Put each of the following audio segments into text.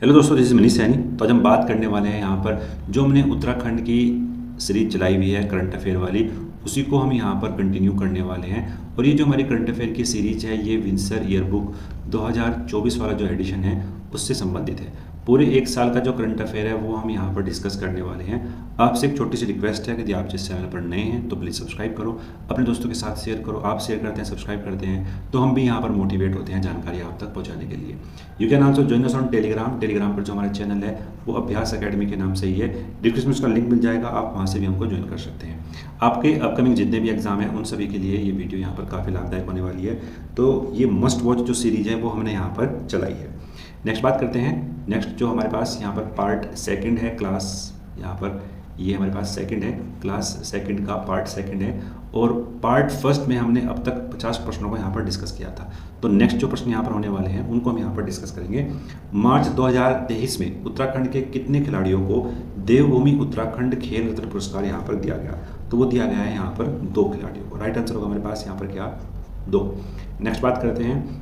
Hello दोस्तों, this is Manish Saini. तो आज हम बात करने वाले हैं यहाँ पर जो हमने उत्तराखंड की सीरीज चलाई हुई है करंट अफेयर वाली, उसी को हम यहाँ पर कंटिन्यू करने वाले हैं। और ये जो हमारी करंट अफेयर की सीरीज है ये विंसर ईयरबुक 2024 वाला जो एडिशन है उससे संबंधित है। पूरे एक साल का जो करंट अफेयर है वो हम यहाँ पर डिस्कस करने वाले हैं। आपसे एक छोटी सी रिक्वेस्ट है कि यदि आप जिस चैनल पर नए हैं तो प्लीज़ सब्सक्राइब करो, अपने दोस्तों के साथ शेयर करो। आप शेयर करते हैं, सब्सक्राइब करते हैं तो हम भी यहाँ पर मोटिवेट होते हैं जानकारी आप तक पहुँचाने के लिए। You can also join us on Telegram पर जो हमारा चैनल है वो अभ्यास अकेडमी के नाम से ही है। डिस्क्रिप्शन में उसका लिंक मिल जाएगा, आप वहाँ से भी हमको ज्वाइन कर सकते हैं। आपके अपकमिंग जितने भी एग्जाम हैं उन सभी के लिए ये वीडियो यहाँ पर काफ़ी लाभदायक होने वाली है। तो ये मस्ट वॉच जो सीरीज है वो हमने यहाँ पर चलाई है। नेक्स्ट बात करते हैं। नेक्स्ट जो हमारे पास यहाँ पर पार्ट सेकंड है, क्लास यहाँ पर ये हमारे पास सेकंड है, क्लास सेकंड का पार्ट सेकंड है। और पार्ट फर्स्ट में हमने अब तक 50 प्रश्नों को यहाँ पर डिस्कस किया था। तो नेक्स्ट जो प्रश्न यहाँ पर होने वाले हैं उनको हम यहाँ पर डिस्कस करेंगे। मार्च 2023 में उत्तराखंड के कितने खिलाड़ियों को देवभूमि उत्तराखंड खेल रत्न पुरस्कार यहाँ पर दिया गया? तो वो दिया गया है यहाँ पर 2 खिलाड़ियों को। राइट आंसर होगा हमारे पास यहाँ पर क्या? 2। नेक्स्ट बात करते हैं।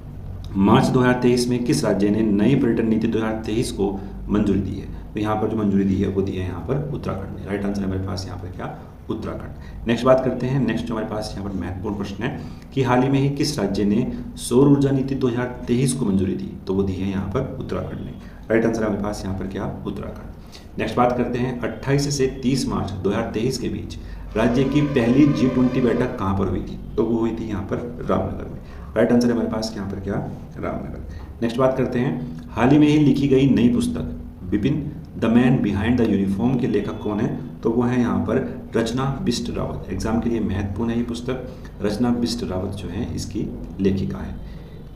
मार्च 2023 में किस राज्य ने नई पर्यटन नीति 2023 को मंजूरी दी है? तो यहाँ पर जो मंजूरी दी है वो दी है यहाँ पर उत्तराखंड ने। राइट आंसर हमारे पास यहाँ पर क्या? उत्तराखंड। नेक्स्ट बात करते हैं। नेक्स्ट जो हमारे पास यहाँ पर महत्वपूर्ण प्रश्न है कि हाल ही में ही किस राज्य ने सौर ऊर्जा नीति 2023 को मंजूरी दी? तो वो दी है यहाँ पर उत्तराखंड ने। राइट आंसर हमारे पास यहाँ पर क्या? उत्तराखंड। नेक्स्ट बात करते हैं। 28 से 30 मार्च 2023 के बीच राज्य की पहली G20 बैठक कहाँ पर हुई थी? तो वो हुई थी यहाँ पर रामनगर में। राइट आंसर है हमारे पास यहाँ पर क्या? रामनगर। नेक्स्ट बात करते हैं। हाल ही में ही लिखी गई नई पुस्तक Vipin the man behind the uniform के लेखक कौन है? तो वो है यहाँ पर रचना बिष्ट रावत। एग्जाम के लिए महत्वपूर्ण है ये पुस्तक। रचना बिष्ट रावत जो है इसकी लेखिका है।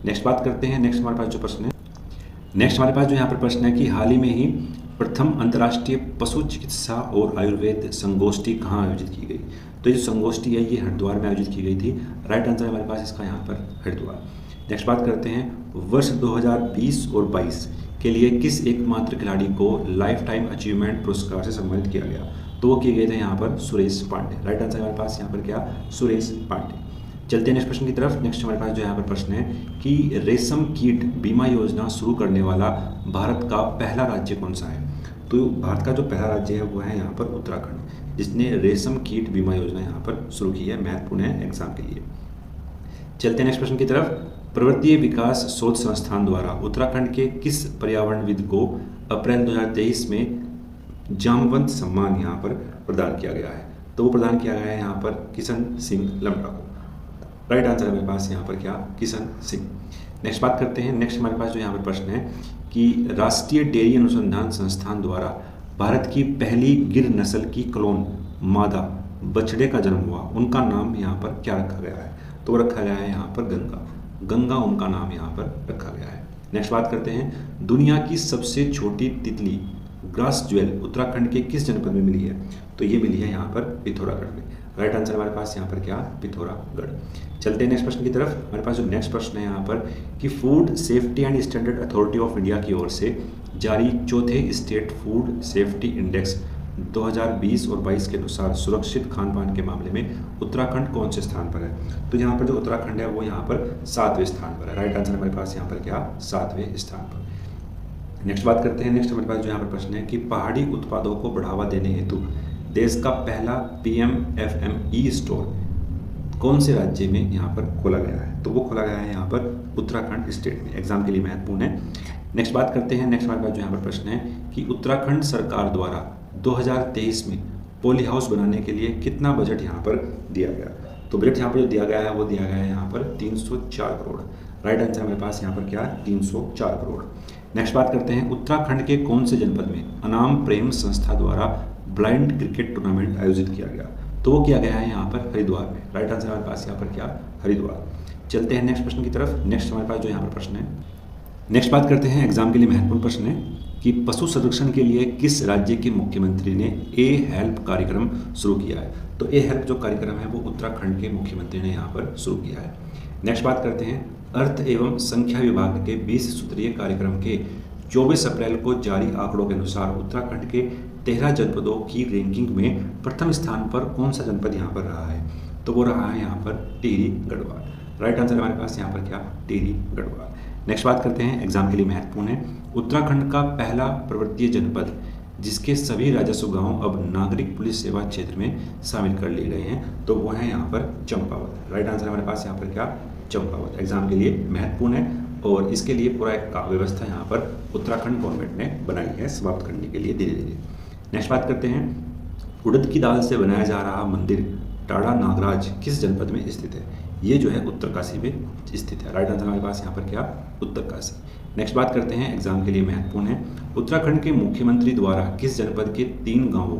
नेक्स्ट बात करते हैं। नेक्स्ट हमारे पास जो प्रश्न है, नेक्स्ट हमारे पास जो यहाँ पर प्रश्न है कि हाल ही में ही प्रथम अंतर्राष्ट्रीय पशु चिकित्सा और आयुर्वेद संगोष्ठी कहाँ आयोजित की गई? तो ये जो संगोष्ठी है ये हरिद्वार में आयोजित की गई थी। राइट आंसर हमारे पास इसका यहाँ पर हरिद्वार। नेक्स्ट बात करते हैं। वर्ष 2020 और 22 के लिए किस एकमात्र खिलाड़ी को लाइफ टाइम अचीवमेंट पुरस्कार से सम्मानित किया गया? तो वो किए गए थे यहाँ पर सुरेश पांडे। राइट आंसर हमारे पास यहाँ पर क्या? सुरेश पांडे। चलते हैं नेक्स्ट प्रश्न की तरफ। नेक्स्ट हमारे पास जो यहाँ पर प्रश्न है कि रेशम कीट बीमा योजना शुरू करने वाला भारत का पहला राज्य कौन सा है? तो भारत का जो पहला राज्य है वो है यहाँ पर उत्तराखंड, जिसने रेशम कीट बीमा योजना यहाँ पर शुरू की है। महत्वपूर्ण है एग्जाम के लिए। चलते हैं नेक्स्ट प्रश्न की तरफ। पर्वतीय विकास शोध संस्थान द्वारा उत्तराखंड के किस पर्यावरणविद को अप्रैल 2023 में जामवंत सम्मान यहाँ पर प्रदान किया गया है? तो वो प्रदान किया गया है यहाँ पर किशन सिंह लम्बा को। राइट आंसर हमारे पास यहाँ पर क्या? किशन सिंह। नेक्स्ट बात करते हैं। नेक्स्ट हमारे पास जो यहाँ पर प्रश्न है कि राष्ट्रीय डेयरी अनुसंधान संस्थान द्वारा भारत की पहली गिर नस्ल की क्लोन मादा बछड़े का जन्म हुआ, उनका नाम यहाँ पर क्या रखा गया है? तो वो रखा गया है यहाँ पर गंगा। गंगा उनका नाम यहाँ पर रखा गया है। नेक्स्ट बात करते हैं। दुनिया की सबसे छोटी तितली ग्रास ज्वेल उत्तराखंड के किस जनपद में मिली है? तो ये मिली है यहाँ पर पिथौरागढ़ में। राइट आंसर हमारे पास यहाँ पर क्या? पिथौरागढ़। चलते हैं नेक्स्ट प्रश्न की तरफ। हमारे पास जो नेक्स्ट प्रश्न है यहाँ पर कि food safety and standard authority of India की ओर से जारी चौथे स्टेट फूड सेफ्टी इंडेक्स 2020 और 22 के अनुसार सुरक्षित खान पान के मामले में उत्तराखंड कौन से स्थान पर है? तो यहाँ पर जो उत्तराखंड है वो यहाँ पर 7वें स्थान पर है। राइट आंसर हमारे पास यहाँ पर क्या? 7वें स्थान पर। नेक्स्ट बात करते हैं। नेक्स्ट हमारे पास जो यहाँ पर प्रश्न है कि पहाड़ी उत्पादों को बढ़ावा देने हेतु देश का पहला PMFME स्टोर कौन से राज्य में यहाँ पर खोला गया है? तो वो खोला गया है यहाँ पर उत्तराखंड स्टेट में। एग्जाम के लिए महत्वपूर्ण है। नेक्स्ट बात करते हैं। नेक्स्ट हमारे पास जो यहाँ पर प्रश्न है कि उत्तराखंड सरकार द्वारा 2023 में पॉली हाउस बनाने के लिए कितना बजट यहाँ पर दिया गया? तो बजट यहाँ पर जो दिया गया है वो दिया गया है यहाँ पर 304 करोड़। राइट आंसर हमारे पास यहाँ पर क्या? 304 करोड़। नेक्स्ट बात करते हैं। उत्तराखंड के कौन से जनपद में अनाम प्रेम संस्था द्वारा ब्लाइंड क्रिकेट टूर्नामेंट आयोजित किया गया? तो वो किया गया है यहाँ पर हरिद्वार में। राइट आंसर हमारे पास यहाँ पर क्या? हरिद्वार। चलते हैं नेक्स्ट प्रश्न की तरफ। नेक्स्ट हमारे पास जो यहाँ पर प्रश्न है, नेक्स्ट बात करते हैं। एग्जाम के लिए महत्वपूर्ण प्रश्न है कि पशु संरक्षण के लिए किस राज्य के मुख्यमंत्री ने ए हेल्प कार्यक्रम शुरू किया है? तो ए हेल्प जो कार्यक्रम है वो उत्तराखंड के मुख्यमंत्री ने यहाँ पर शुरू किया है। नेक्स्ट बात करते हैं। अर्थ एवं संख्या विभाग के 20 सूत्रीय कार्यक्रम के 24 अप्रैल को जारी आंकड़ों के अनुसार उत्तराखंड के 13 जनपदों की रैंकिंग में प्रथम स्थान पर कौन सा जनपद यहाँ पर रहा है? तो वो रहा है यहाँ पर टिहरी गढ़वाल। राइट आंसर हमारे पास यहाँ पर क्या? टिहरी गढ़वाल। नेक्स्ट बात करते हैं, एग्जाम के लिए महत्वपूर्ण है, उत्तराखंड का पहला पर्वतीय जनपद जिसके सभी राजस्व गांव अब नागरिक पुलिस सेवा क्षेत्र में शामिल कर लिए गए हैं, तो वो है यहाँ पर चंपावत। राइट आंसर हमारे पास यहाँ पर क्या, चंपावत। एग्जाम के लिए महत्वपूर्ण है और इसके लिए पूरा एक व्यवस्था यहाँ पर उत्तराखंड गवर्नमेंट ने बनाई है समाप्त करने के लिए धीरे धीरे। नेक्स्ट बात करते हैं, उड़द की दाल से बनाया जा रहा मंदिर टाड़ा नागराज किस जनपद में स्थित है? ये जो है उत्तरकाशी में स्थित है। राइट आंसर हमारे पास यहाँ पर क्या, उत्तरकाशी। नेक्स्ट बात करते हैं, एग्जाम के लिए महत्वपूर्ण है, उत्तराखंड के मुख्यमंत्री द्वारा किस जनपद के 3 गांवों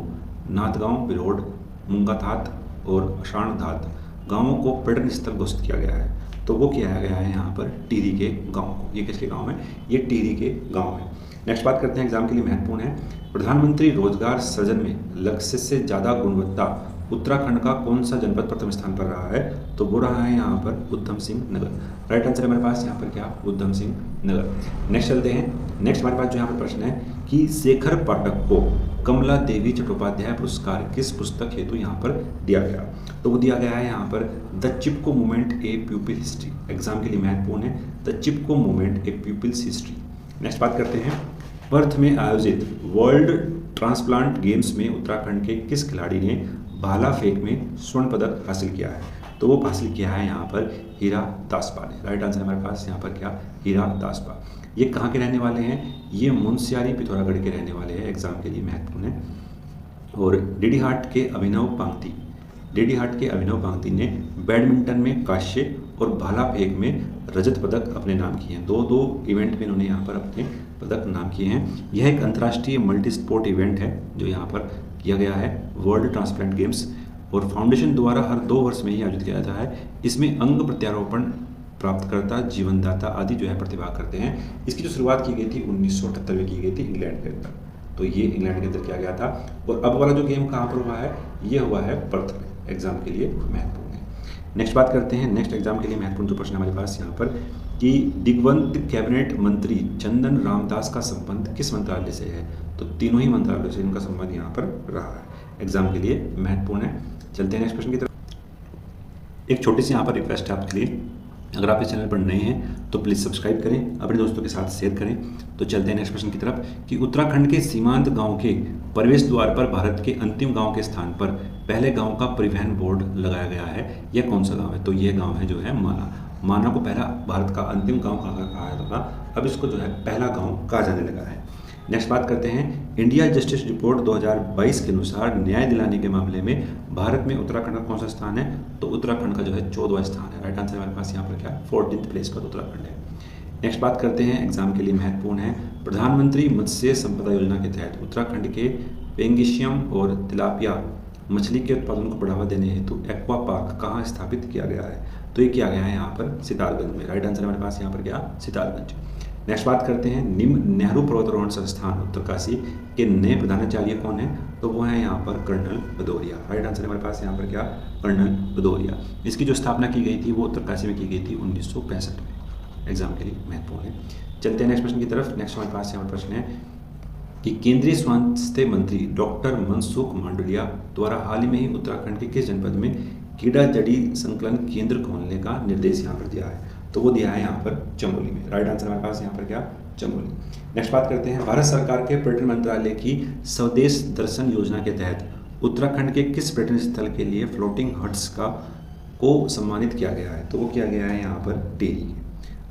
नाथगांव, बिरोड, मुंगाथात और शाणधात गांवों को पर्यटन स्थल घोषित किया गया है? तो वो किया गया है यहाँ पर टिहरी के गांव को। ये किसके गांव है? ये टिहरी के गांव है। नेक्स्ट बात करते हैं, एग्जाम के लिए महत्वपूर्ण है, प्रधानमंत्री रोजगार सृजन में लक्ष्य से ज़्यादा गुणवत्ता उत्तराखंड का कौन सा जनपद प्रथम स्थान पर रहा है? तो वो रहा है यहाँ पर उधम सिंह नगर। राइट आंसर हमारे पास यहाँ पर क्या, उधम सिंह नगर। नेक्स्ट चलते हैं, नेक्स्ट हमारे पास जो यहाँ पर प्रश्न है कि शेखर पाठक को कमला देवी चट्टोपाध्याय पुरस्कार किस पुस्तक हेतु यहाँ पर दिया गया? तो वो दिया गया है यहाँ पर the Chipko movement A प्यूपिल history. Exam के लिए महत्वपूर्ण है, the Chipko movement A pupils history. Next बात करते हैं, पर्थ में आयोजित वर्ल्ड ट्रांसप्लांट गेम्स में उत्तराखंड के किस खिलाड़ी ने भाला फेंक में स्वर्ण पदक हासिल किया है? तो वो हासिल किया है यहाँ पर हीरा दासपा ने। राइट आंसर हमारे पास यहाँ पर क्या, हीरा दासपा। ये कहाँ के रहने वाले हैं? ये मुंशियारी पिथौरागढ़ के रहने वाले हैं। एग्जाम के लिए महत्वपूर्ण है। और डेडीहाट के अभिनव पांगती ने बैडमिंटन में कांस्य और भाला फेंक में रजत पदक अपने नाम किए हैं। दो इवेंट में इन्होंने यहाँ पर अपने पदक नाम किए हैं। यह एक अंतर्राष्ट्रीय मल्टी स्पोर्ट इवेंट है जो यहाँ पर किया गया है, वर्ल्ड ट्रांसप्लांट गेम्स, और फाउंडेशन द्वारा हर 2 वर्ष में ही आयोजित किया जाता है। इसमें अंग प्रत्यारोपण प्राप्तकर्ता, जीवनदाता आदि जो है प्रतिभाग करते हैं। इसकी जो शुरुआत की गई थी 1978 में की गई थी इंग्लैंड के अंदर, तो ये इंग्लैंड के अंदर किया गया था। और अब वाला जो गेम कहाँ पर हुआ है? ये हुआ है पर्थ में। एग्जाम के लिए महत्वपूर्ण है। नेक्स्ट बात करते हैं, नेक्स्ट एग्जाम के लिए महत्वपूर्ण जो प्रश्न हमारे पास यहाँ पर कि दिग्वंत कैबिनेट मंत्री चंदन रामदास का संबंध किस मंत्रालय से है? तो तीनों ही मंत्रालयों से इनका संबंध यहाँ पर रहा है। एग्जाम के लिए महत्वपूर्ण है। चलते हैं नेक्स्ट प्रश्न की तरफ। एक छोटी सी यहाँ पर रिक्वेस्ट है आपके लिए, अगर आप इस चैनल पर नए हैं तो प्लीज़ सब्सक्राइब करें, अपने दोस्तों के साथ शेयर करें। तो चलते हैं नेक्स्ट प्रश्न की तरफ कि उत्तराखंड के सीमांत गांव के प्रवेश द्वार पर भारत के अंतिम गांव के स्थान पर पहले गांव का परिवहन बोर्ड लगाया गया है। यह कौन सा गांव है? तो यह गांव है जो है माना। माना को पहला भारत का अंतिम गांव कहा जाता था, अब इसको जो है पहला गांव कहा जाने लगा है। नेक्स्ट बात करते हैं, इंडिया जस्टिस रिपोर्ट 2022 के अनुसार न्याय दिलाने के मामले में भारत में उत्तराखंड का कौन सा स्थान है? तो उत्तराखंड का जो है 14वां स्थान है। राइट आंसर हमारे पास यहाँ पर क्या, 14th प्लेस पर उत्तराखंड है। नेक्स्ट बात करते हैं, एग्जाम के लिए महत्वपूर्ण है, प्रधानमंत्री मत्स्य संपदा योजना के तहत उत्तराखंड के पेंगिशियम और तिलापिया मछली के उत्पादन को बढ़ावा देने हेतु एक्वा पार्क कहाँ स्थापित किया गया है? तो ये किया गया है यहाँ पर सितारगंज में। राइट आंसर हमारे पास यहाँ पर क्या, सितारगंज। नेक्स्ट बात करते हैं, निम्न नेहरू पर्वतारोहण संस्थान उत्तरकाशी के नए प्रधानाचार्य कौन है? तो वो है यहाँ पर कर्नल भदौरिया। राइट आंसर हमारे पास यहाँ पर क्या, कर्नल भदौरिया। इसकी जो स्थापना की गई थी वो उत्तरकाशी में की गई थी 1965 में। एग्जाम के लिए महत्वपूर्ण है। चलते हैं नेक्स्ट प्रश्न की तरफ। नेक्स्ट हमारे पास यहाँ पर प्रश्न है कि केंद्रीय स्वास्थ्य मंत्री डॉक्टर मनसुख मांडविया द्वारा हाल ही में ही उत्तराखंड के किस जनपद में कीड़ा जड़ी संकलन केंद्र खोलने का निर्देश यहाँ पर दिया है? तो वो दिया है यहाँ पर चमोली में। राइट आंसर हमारे पास यहाँ पर क्या, चमोली। नेक्स्ट बात करते हैं, भारत सरकार के पर्यटन मंत्रालय की स्वदेश दर्शन योजना के तहत उत्तराखंड के किस पर्यटन स्थल के लिए फ्लोटिंग हट्स को सम्मानित किया गया है? तो वो किया गया है यहाँ पर टिहरी।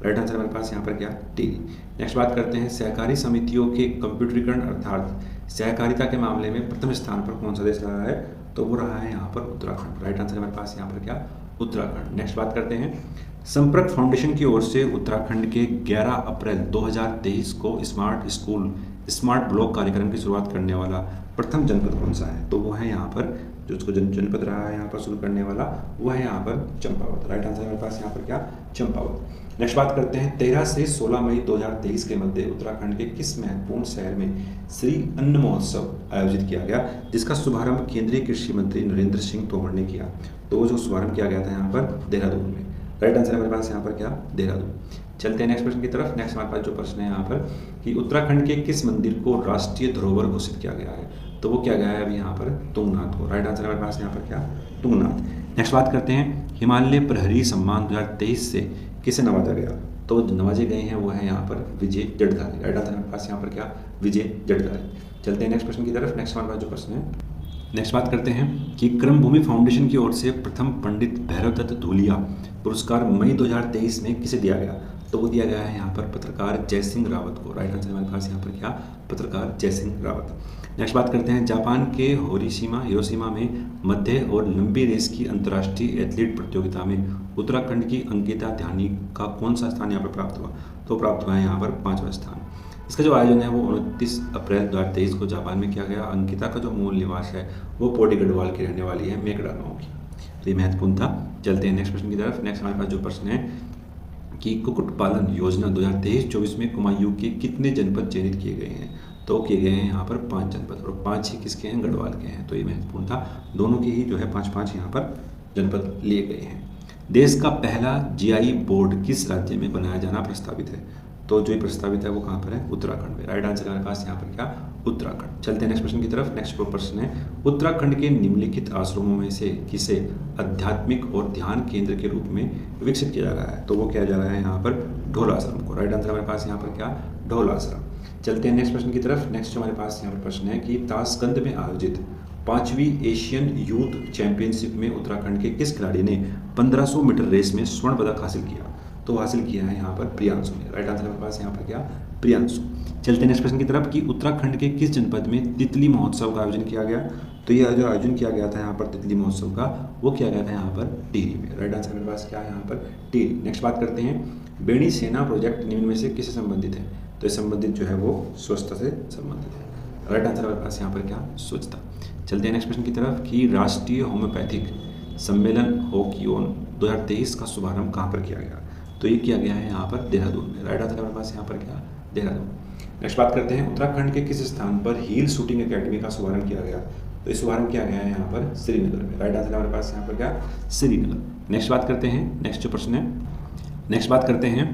राइट आंसर हमारे पास यहाँ पर क्या, टिहरी। नेक्स्ट बात करते हैं, सहकारी समितियों के कंप्यूटरीकरण अर्थात सहकारिता के मामले में प्रथम स्थान पर कौन सा देश रहा है? तो वो रहा है यहाँ पर उत्तराखंड। राइट आंसर हमारे पास यहाँ पर क्या, उत्तराखंड। नेक्स्ट बात करते हैं, संपर्क फाउंडेशन की ओर से उत्तराखंड के 11 अप्रैल 2023 को स्मार्ट स्कूल स्मार्ट ब्लॉक कार्यक्रम की शुरुआत करने वाला प्रथम जनपद कौन सा है? तो वो है यहाँ पर जो उसको जनपद रहा है यहाँ पर शुरू करने वाला, वो है यहाँ पर चंपावत। राइट आंसर हमारे पास यहाँ पर क्या, चंपावत। नेक्स्ट बात करते हैं, 13 से 16 मई 2023 के मध्य उत्तराखंड के किस महत्वपूर्ण शहर में श्री अन्न महोत्सव आयोजित किया गया, जिसका शुभारंभ केंद्रीय कृषि मंत्री नरेंद्र सिंह तोमर ने किया? तो वो जो शुभारंभ किया गया था यहाँ पर देहरादून में। राइट आंसर हमारे पास यहाँ पर क्या, देहरादून। चलते हैं नेक्स्ट प्रश्न की तरफ। नेक्स्ट हमारे पास जो प्रश्न है यहाँ पर कि उत्तराखंड के किस मंदिर को राष्ट्रीय धरोहर घोषित किया गया है? तो वो क्या गया है अभी यहाँ पर, तुंगनाथ को। राइट आंसर हमारे पास यहाँ पर क्या, तुंगनाथ। नेक्स्ट बात करते हैं, हिमालय प्रहरी सम्मान 2023 से किसे नवाजा गया? तो जो नवाजे गए हैं वो है यहाँ पर विजय जड़धारी। राइट आंसर हमारे पास यहाँ पर क्या, विजय जड़धारी। चलते हैं नेक्स्ट क्वेश्चन की तरफ। नेक्स्ट हमारे पास जो प्रश्न है, नेक्स्ट बात करते हैं कि क्रमभूमि फाउंडेशन की ओर से प्रथम पंडित भैरव दत्त धूलिया पुरस्कार मई 2023 में किसे दिया गया? तो वो दिया गया है यहाँ पर पत्रकार जयसिंह रावत को। राइट आंसर हमारे पास यहाँ पर क्या, पत्रकार जयसिंह रावत। नेक्स्ट बात करते हैं, जापान के हिरोशिमा में मध्य और लंबी रेस की अंतर्राष्ट्रीय एथलीट प्रतियोगिता में उत्तराखंड की अंकिता ध्यानी का कौन सा स्थान यहाँ पर प्राप्त हुआ? तो प्राप्त हुआ है यहाँ पर 5वां स्थान। इसका जो आयोजन है वो 29 अप्रैल 2023 को जापान में किया गया। अंकिता का जो मूल निवास है वो पौड़ी गढ़वाल की रहने वाली है, मेकड़ा गाँव की। तो ये महत्वपूर्ण था। चलते हैं नेक्स्ट क्वेश्चन की तरफ। नेक्स्ट हमारे पास जो प्रश्न है कि कुक्कुट पालन योजना 2023-24 में कुमायूं के कितने जनपद चयनित किए गए हैं? तो किए गए हैं यहाँ पर 5 जनपद, और 5 ही किसके हैं, गढ़वाल के हैं। तो ये महत्वपूर्ण था, दोनों के ही जो है 5-5 यहाँ पर जनपद लिए गए हैं। देश का पहला जीआई बोर्ड किस राज्य में बनाया जाना प्रस्तावित है? तो जो प्रस्तावित है वो कहाँ पर है, उत्तराखंड में। राइट आंसर हमारे पास यहाँ पर क्या, उत्तराखंड। चलते हैं नेक्स्ट क्वेश्चन की तरफ। नेक्स्ट प्रश्न है, उत्तराखंड के निम्नलिखित आश्रमों में से किसे आध्यात्मिक और ध्यान केंद्र के रूप में विकसित किया जा रहा है? तो वो किया जा रहा है यहाँ पर ढोल आश्रम को। राइट आंसर हमारे पास यहाँ पर क्या, ढोल आश्रम। चलते हैं नेक्स्ट प्रश्न की तरफ। नेक्स्ट हमारे पास यहाँ पर प्रश्न है कि ताशकंद में आयोजित 5वीं एशियन यूथ चैंपियनशिप में उत्तराखंड के किस खिलाड़ी ने 1500 मीटर रेस में स्वर्ण पदक हासिल किया? तो हासिल किया है यहाँ पर प्रियांशु ने। राइट आंसर हमारे पास यहाँ पर क्या, प्रियांशु। चलते हैं नेक्स्ट प्रश्न की तरफ कि उत्तराखंड के किस जनपद में तितली महोत्सव का आयोजन किया गया? तो यह जो आयोजन किया गया था यहाँ पर तितली महोत्सव का, वो किया गया था यहाँ पर टिहरी में। राइट आंसर मेरे पास क्या है यहाँ पर, टिहरी। नेक्स्ट बात करते हैं, बेणी सेना प्रोजेक्ट निम्न में से किससे संबंधित है? तो ये संबंधित जो है वो स्वच्छता से संबंधित है। राइट आंसर हमारे पास यहाँ पर क्या, स्वच्छता। चलते हैं नेक्स्ट प्रश्न की तरफ कि राष्ट्रीय होम्योपैथिक सम्मेलन होक्योन 2023 का शुभारंभ कहाँ पर किया गया? तो ये किया गया है यहाँ पर देहरादून में। राइट आंसर हमारे पास यहाँ पर क्या, देहरादून। नेक्स्ट बात करते हैं, उत्तराखंड के किस स्थान पर हील शूटिंग एकेडमी का शुभारंभ किया गया? तो इस शुभारंभ किया गया है यहाँ पर श्रीनगर में। राइट आंसर हमारे पास यहाँ पर क्या, श्रीनगर। नेक्स्ट बात करते हैं, नेक्स्ट जो प्रश्न है, नेक्स्ट बात करते हैं,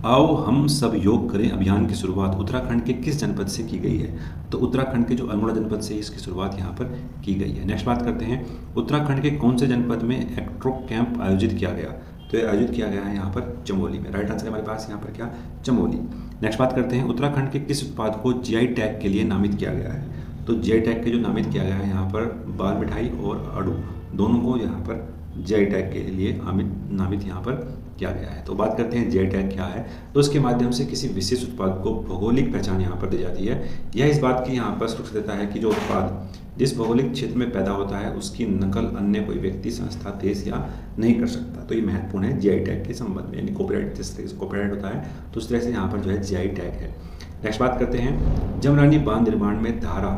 आओ हम सब योग करें अभियान की शुरुआत उत्तराखंड के किस जनपद से की गई है? तो उत्तराखंड के जो अल्मोड़ा जनपद से इसकी शुरुआत यहाँ पर की गई है। नेक्स्ट बात करते हैं, उत्तराखंड के कौन से जनपद में एक्ट्रो कैंप आयोजित किया गया? तो ये आयोजित किया गया है यहाँ पर चमोली में। राइट आंसर हमारे पास यहाँ पर क्या, चमोली। नेक्स्ट बात करते हैं, उत्तराखंड के किस उत्पाद को जीआई टैग के लिए नामित किया गया है? तो जीआई टैग के जो नामित किया गया है यहाँ पर बाल मिठाई और अड़ू, दोनों को यहाँ पर जीआई टैग के लिए नामित यहाँ पर किया गया है। तो बात करते हैं जीआई टैग क्या है। तो इसके माध्यम से किसी विशेष उत्पाद को भौगोलिक पहचान यहाँ पर दी जाती है। यह इस बात की यहाँ पर सुरक्षा देता है कि जो उत्पाद जिस भौगोलिक क्षेत्र में पैदा होता है उसकी नकल अन्य कोई व्यक्ति, संस्था, देश या नहीं कर सकता। तो ये महत्वपूर्ण है जीआई टैग के संबंध में, यानी कॉपीराइट, जिस तरह से कॉपीराइट होता है तो उस तरह से यहाँ पर जो है जीआई टैग है। नेक्स्ट बात करते हैं, जमरानी बांध निर्माण में धारा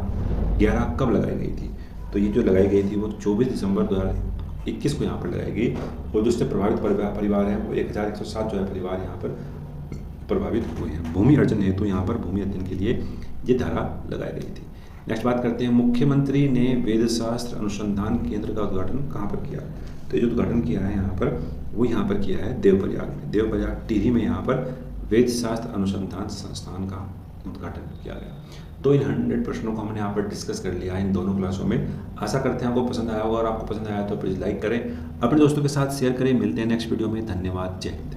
11 कब लगाई गई थी? तो ये जो लगाई गई थी वो 24 दिसंबर 2021 को यहाँ पर लगाई गई, और जो उससे प्रभावित परिवार हैं वो 1107 जो है परिवार यहाँ पर प्रभावित हुए हैं। भूमि अर्जन हेतु यहाँ पर भूमि अर्जन के लिए ये धारा लगाई गई थी। नेक्स्ट बात करते हैं, मुख्यमंत्री ने वेदशास्त्र अनुसंधान केंद्र का उद्घाटन कहाँ पर किया? तो ये जो उद्घाटन किया है यहाँ पर वो यहाँ पर किया है देवप्रयाग में। देवप्रयाग टिहरी में यहाँ पर वेदशास्त्र अनुसंधान संस्थान का उद्घाटन किया गया। तो इन 100 प्रश्नों को हमने यहाँ पर डिस्कस कर लिया है इन दोनों क्लासों में। आशा करते हैं आपको पसंद आया होगा, और आपको पसंद आया तो प्लीज़ लाइक करें, अपने दोस्तों के साथ शेयर करें। मिलते हैं नेक्स्ट वीडियो में। धन्यवाद, जय हिंद।